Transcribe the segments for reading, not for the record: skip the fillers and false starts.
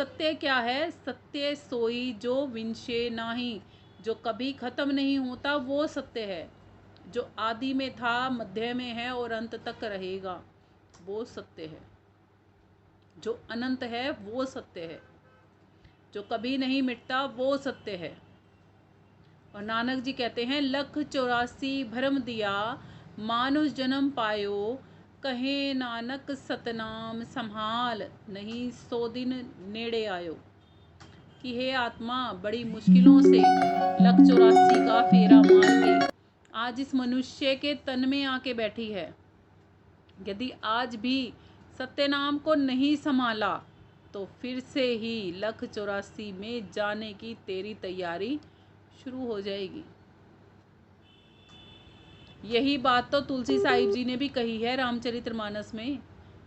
सत्य क्या है? सत्य सोई जो विनशे नाही, जो कभी खत्म नहीं होता वो सत्य है। जो आदि में था, मध्य में है और अंत तक रहेगा, वो सत्य है। जो अनंत है वो सत्य है। जो कभी नहीं मिटता वो सत्य है। और नानक जी कहते हैं, लख 84 भरम दिया, मानुष जन्म पायो, कहे नानक सतनाम संभाल, नहीं 100 दिन नेड़े आयो। कि हे आत्मा, बड़ी मुश्किलों से लख 84 का फेरा मार के आज इस मनुष्य के तन में आके बैठी है। यदि आज भी सत्य नाम को नहीं संभाला तो फिर से ही लख 84 में जाने की तेरी तैयारी शुरू हो जाएगी। यही बात तो तुलसी साहिब जी ने भी कही है रामचरितमानस में,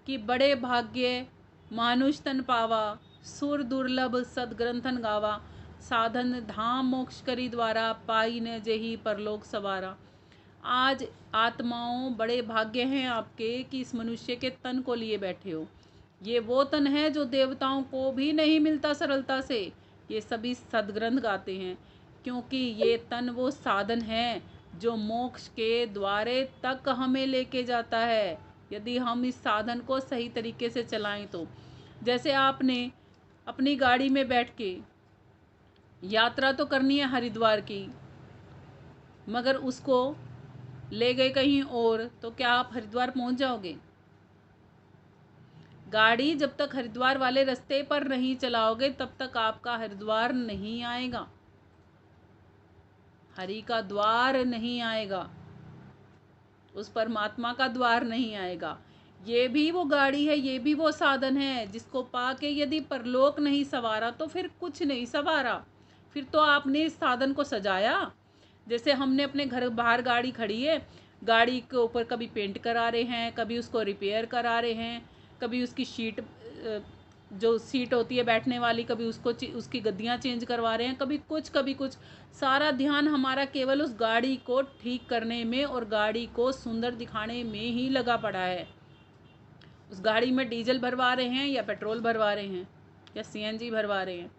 कि बड़े भाग्य मानुष तन पावा, सुर दुर्लभ सदग्रंथन गावा, साधन धाम मोक्ष करी द्वारा, पाई न जेही परलोक सवारा। आज आत्माओं, बड़े भाग्य हैं आपके कि इस मनुष्य के तन को लिए बैठे हो। ये वो तन है जो देवताओं को भी नहीं मिलता सरलता से। ये सभी सदग्रंथ गाते हैं, क्योंकि ये तन वो साधन है जो मोक्ष के द्वारे तक हमें लेके जाता है, यदि हम इस साधन को सही तरीके से चलाएं तो। जैसे आपने अपनी गाड़ी में बैठ के यात्रा तो करनी है हरिद्वार की, मगर उसको ले गए कहीं और, तो क्या आप हरिद्वार पहुंच जाओगे? गाड़ी जब तक हरिद्वार वाले रास्ते पर नहीं चलाओगे तब तक आपका हरिद्वार नहीं आएगा, हरि का द्वार नहीं आएगा, उस परमात्मा का द्वार नहीं आएगा। ये भी वो गाड़ी है, ये भी वो साधन है जिसको पाके यदि परलोक नहीं सवारा तो फिर कुछ नहीं सवारा। फिर तो आपने इस साधन को सजाया। जैसे हमने अपने घर बाहर गाड़ी खड़ी है, गाड़ी के ऊपर कभी पेंट करा रहे हैं, कभी उसको रिपेयर करा रहे हैं, कभी उसकी शीट जो सीट होती है बैठने वाली, कभी उसकी गद्दियाँ चेंज करवा रहे हैं, कभी कुछ। सारा ध्यान हमारा केवल उस गाड़ी को ठीक करने में और गाड़ी को सुंदर दिखाने में ही लगा पड़ा है। उस गाड़ी में डीजल भरवा रहे हैं या पेट्रोल भरवा रहे हैं या सीएनजी भरवा रहे हैं,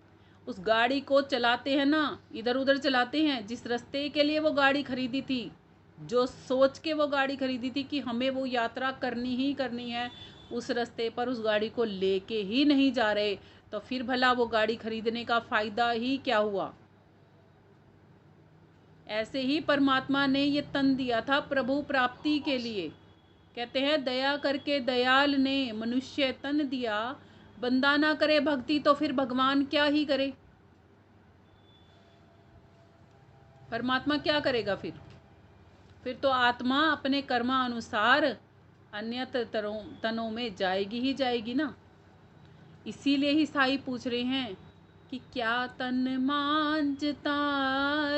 उस गाड़ी को चलाते हैं ना, इधर उधर चलाते हैं। जिस रास्ते के लिए वो गाड़ी खरीदी थी, जो सोच के वो गाड़ी खरीदी थी कि हमें वो यात्रा करनी ही करनी है, उस रास्ते पर उस गाड़ी को लेके ही नहीं जा रहे, तो फिर भला वो गाड़ी खरीदने का फ़ायदा ही क्या हुआ? ऐसे ही परमात्मा ने ये तन दिया था प्रभु प्राप्ति के लिए। कहते हैं, दया करके दयाल ने मनुष्य तन दिया, बंदा ना करे भक्ति तो फिर भगवान क्या ही करे? परमात्मा क्या करेगा फिर तो आत्मा अपने कर्मानुसार अन्यत्र तनों में जाएगी ही जाएगी ना। इसीलिए ही साईं पूछ रहे हैं कि क्या तन मांझता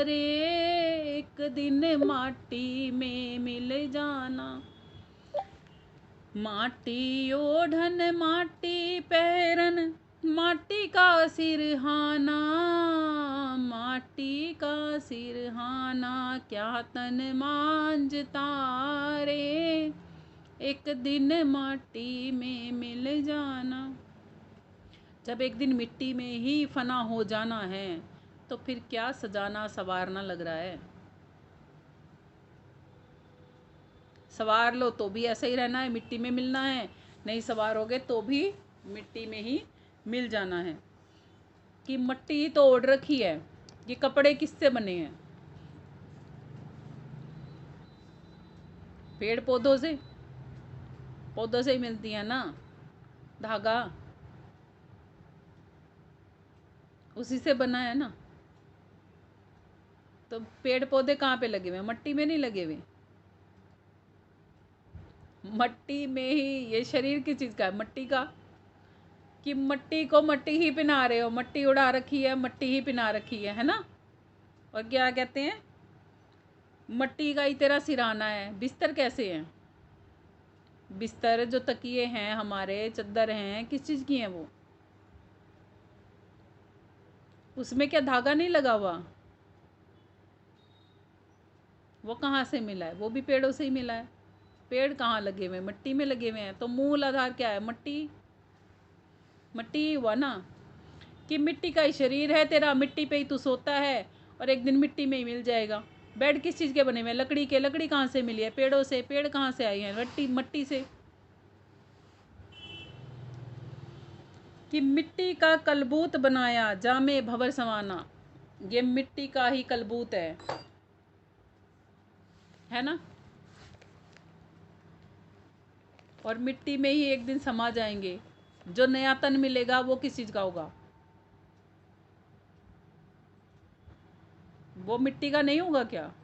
रे, एक दिन माटी में मिल जाना। माटी ओढ़न माटी पहरन, माटी का सिरहाना, माटी का सिरहाना, क्या तन मांझता रे, एक दिन माटी में मिल जाना। जब एक दिन मिट्टी में ही फना हो जाना है तो फिर क्या सजाना संवारना लग रहा है? सवार लो तो भी ऐसा ही रहना है, मिट्टी में मिलना है, नहीं सवारोगे तो भी मिट्टी में ही मिल जाना है। कि मिट्टी तो ओढ़ रखी है, ये कपड़े किससे बने हैं? पेड़ पौधों से ही मिलती है ना धागा, उसी से बना है ना। तो पेड़ पौधे कहाँ पे लगे हुए हैं? मिट्टी में नहीं लगे हुए। मिट्टी में ही ये शरीर किस चीज़ का है? मिट्टी का। कि मिट्टी को मिट्टी ही पिना रहे हो, मिट्टी उड़ा रखी है, मिट्टी ही पिना रखी है ना। और क्या कहते हैं, मिट्टी का ही तेरा सिरहाना है। बिस्तर कैसे हैं? बिस्तर जो तकिए हैं हमारे, चद्दर हैं, किस चीज़ की हैं वो? उसमें क्या धागा नहीं लगा हुआ? वो कहाँ से मिला है? वो भी पेड़ों से ही मिला है। पेड़ कहाँ लगे हुए हैं? मिट्टी में लगे हुए हैं। तो मूल आधार क्या है? मिट्टी ही हुआ ना। कि मिट्टी का ही शरीर है तेरा, मिट्टी पे ही तू सोता है और एक दिन मिट्टी में ही मिल जाएगा। बेड किस चीज़ के बने हुए हैं? लकड़ी के। लकड़ी कहाँ से मिली है? पेड़ों से। पेड़ कहाँ से आई है? मट्टी से। कि मिट्टी का कलबूत बनाया, जामे भंवर समाना। ये मिट्टी का ही कलबूत है ना? और मिट्टी में ही एक दिन समा जाएंगे। जो नया तन मिलेगा वो किस चीज़ का होगा? वो मिट्टी का नहीं होगा क्या?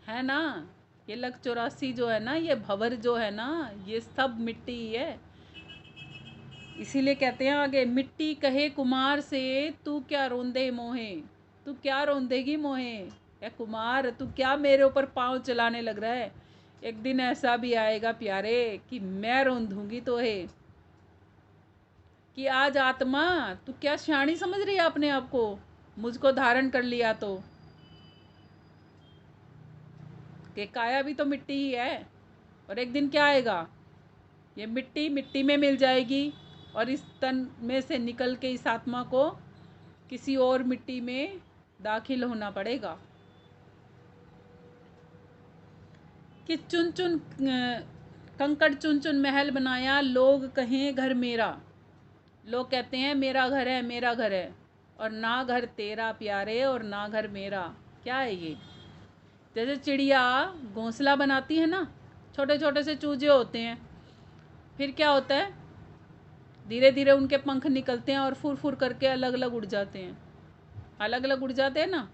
है ना? ये लक 84 जो है ना, ये भंवर जो है ना, ये सब मिट्टी ही है। इसीलिए कहते हैं आगे, मिट्टी कहे कुमार से तू क्या रोंदे मोहे। तू क्या रोंदेगी मोहे? या कुमार, तू क्या मेरे ऊपर पाँव चलाने लग रहा है? एक दिन ऐसा भी आएगा प्यारे कि मैं रोंदूंगी तो है। कि आज आत्मा, तू क्या शानी समझ रही है अपने आप को? मुझको धारण कर लिया तो कि काया भी तो मिट्टी ही है। और एक दिन क्या आएगा? ये मिट्टी मिट्टी में मिल जाएगी और इस तन में से निकल के इस आत्मा को किसी और मिट्टी में दाखिल होना पड़ेगा। कि चुन चुन कंकड़ चुन चुन महल बनाया, लोग कहें घर मेरा। लोग कहते हैं मेरा घर है, मेरा घर है, और ना घर तेरा प्यारे और ना घर मेरा। क्या है ये? जैसे चिड़िया घोंसला बनाती है ना, छोटे छोटे से चूजे होते हैं, फिर क्या होता है? धीरे धीरे उनके पंख निकलते हैं और फुर फुर करके अलग अलग उड़ जाते हैं। अलग अलग उड़ जाते हैं ना,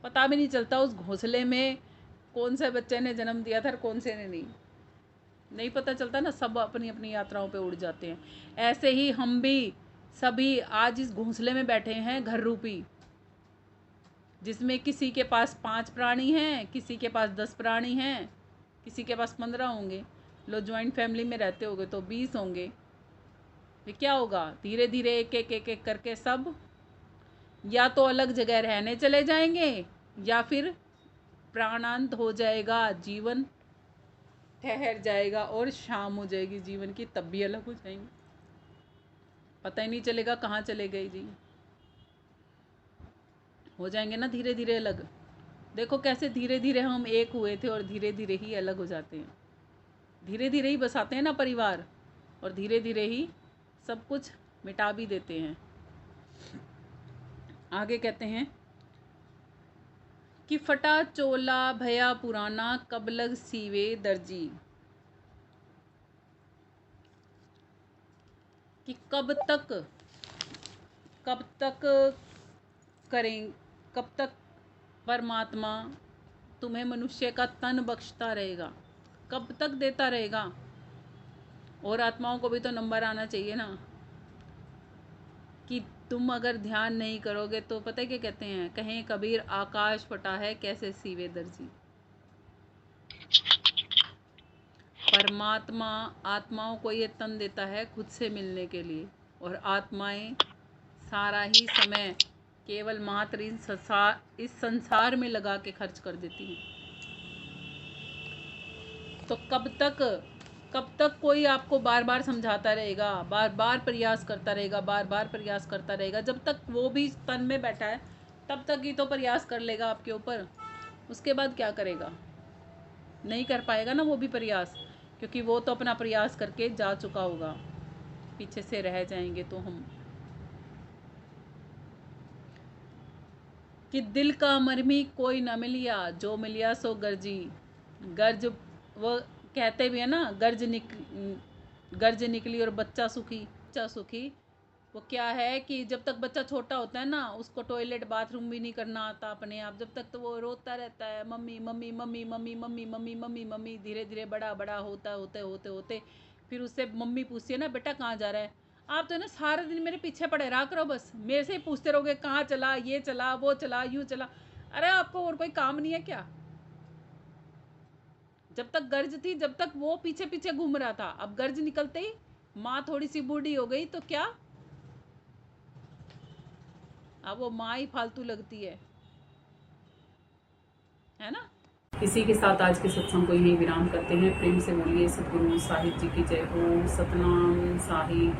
पता भी नहीं चलता उस घोंसले में कौन से बच्चे ने जन्म दिया था और कौन से ने नहीं पता चलता ना। सब अपनी अपनी यात्राओं पे उड़ जाते हैं। ऐसे ही हम भी सभी आज इस घोंसले में बैठे हैं, घर रूपी, जिसमें किसी के पास 5 प्राणी हैं, किसी के पास 10 प्राणी हैं, किसी के पास 15 होंगे। लो ज्वाइंट फैमिली में रहते होंगे तो 20 होंगे। फिर क्या होगा? धीरे धीरे एक एक एक एक करके सब या तो अलग जगह रहने चले जाएंगे या फिर प्राणांत हो जाएगा, जीवन ठहर जाएगा और शाम हो जाएगी जीवन की, तब भी अलग हो जाएंगे। पता ही नहीं चलेगा कहाँ चले गए जी। हो जाएंगे ना धीरे धीरे अलग। देखो कैसे धीरे धीरे हम एक हुए थे और धीरे धीरे ही अलग हो जाते हैं। धीरे धीरे ही बसाते हैं ना परिवार, और धीरे धीरे ही सब कुछ मिटा भी देते हैं। आगे कहते हैं कि फटा चोला भया पुराना, कब लग सीवे दर्जी। कि कब तक करें, कब तक परमात्मा तुम्हें मनुष्य का तन बख्शता रहेगा? कब तक देता रहेगा? और आत्माओं को भी तो नंबर आना चाहिए ना। कि तुम अगर ध्यान नहीं करोगे तो पता है क्या कहते हैं? कहें कबीर आकाश फटा है कैसे सीवे दर्जी। परमात्मा आत्माओं को ये तन देता है खुद से मिलने के लिए, और आत्माएं सारा ही समय केवल मात्र इस संसार में लगा के खर्च कर देती हैं। तो कब तक कोई आपको बार बार समझाता रहेगा, बार बार प्रयास करता रहेगा, बार बार प्रयास करता रहेगा? जब तक वो भी तन में बैठा है तब तक ही तो प्रयास कर लेगा आपके ऊपर। उसके बाद क्या करेगा? नहीं कर पाएगा ना वो भी प्रयास, क्योंकि वो तो अपना प्रयास करके जा चुका होगा। पीछे से रह जाएंगे तो हम। कि दिल का मरमी कोई न मिलिया, जो मिलिया सो गर्जी। गर्ज, वो कहते भी है ना, गर्ज निकली और बच्चा सुखी। वो क्या है कि जब तक बच्चा छोटा होता है ना, उसको टॉयलेट बाथरूम भी नहीं करना आता अपने आप, जब तक तो वो रोता रहता है mummy mummy mummy mummy mummy mummy mummy mummy. धीरे धीरे बड़ा होते फिर उससे मम्मी पूछती है ना, बेटा कहाँ जा रहा है? आप तो ना सारा दिन मेरे पीछे पड़े रहा करो, बस मेरे से ही पूछते रहोगे कहाँ चला, ये चला, वो चला, यूँ चला। अरे आपको और कोई काम नहीं है क्या? जब तक गर्ज थी, जब तक वो पीछे पीछे घूम रहा था, अब गर्ज निकलते ही माँ थोड़ी सी बूढ़ी हो गई तो क्या, अब वो माँ ही फालतू लगती है ना। इसी के साथ आज के सत्संग को यही विराम करते हैं। प्रेम से बोलिए सतगुरु साहिब जी की जय हो। सतनाम साहिब।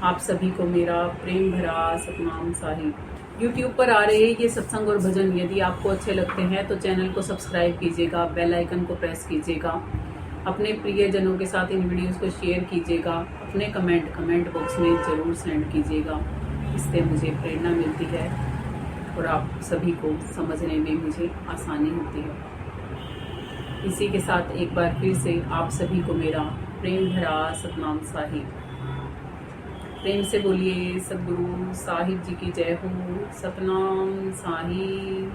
आप सभी को मेरा प्रेम भरा सतनाम साहिब। यूट्यूब पर आ रहे ये सत्संग और भजन यदि आपको अच्छे लगते हैं तो चैनल को सब्सक्राइब कीजिएगा, बेल आइकन को प्रेस कीजिएगा, अपने प्रियजनों के साथ इन वीडियोस को शेयर कीजिएगा, अपने कमेंट बॉक्स में ज़रूर सेंड कीजिएगा। इससे मुझे प्रेरणा मिलती है और आप सभी को समझने में मुझे आसानी होती है। इसी के साथ एक बार फिर से आप सभी को मेरा प्रेम भरा सतनाम साहिब। प्रेम से बोलिए सद्गुरु साहिब जी की जय हो। सतनाम साहिब।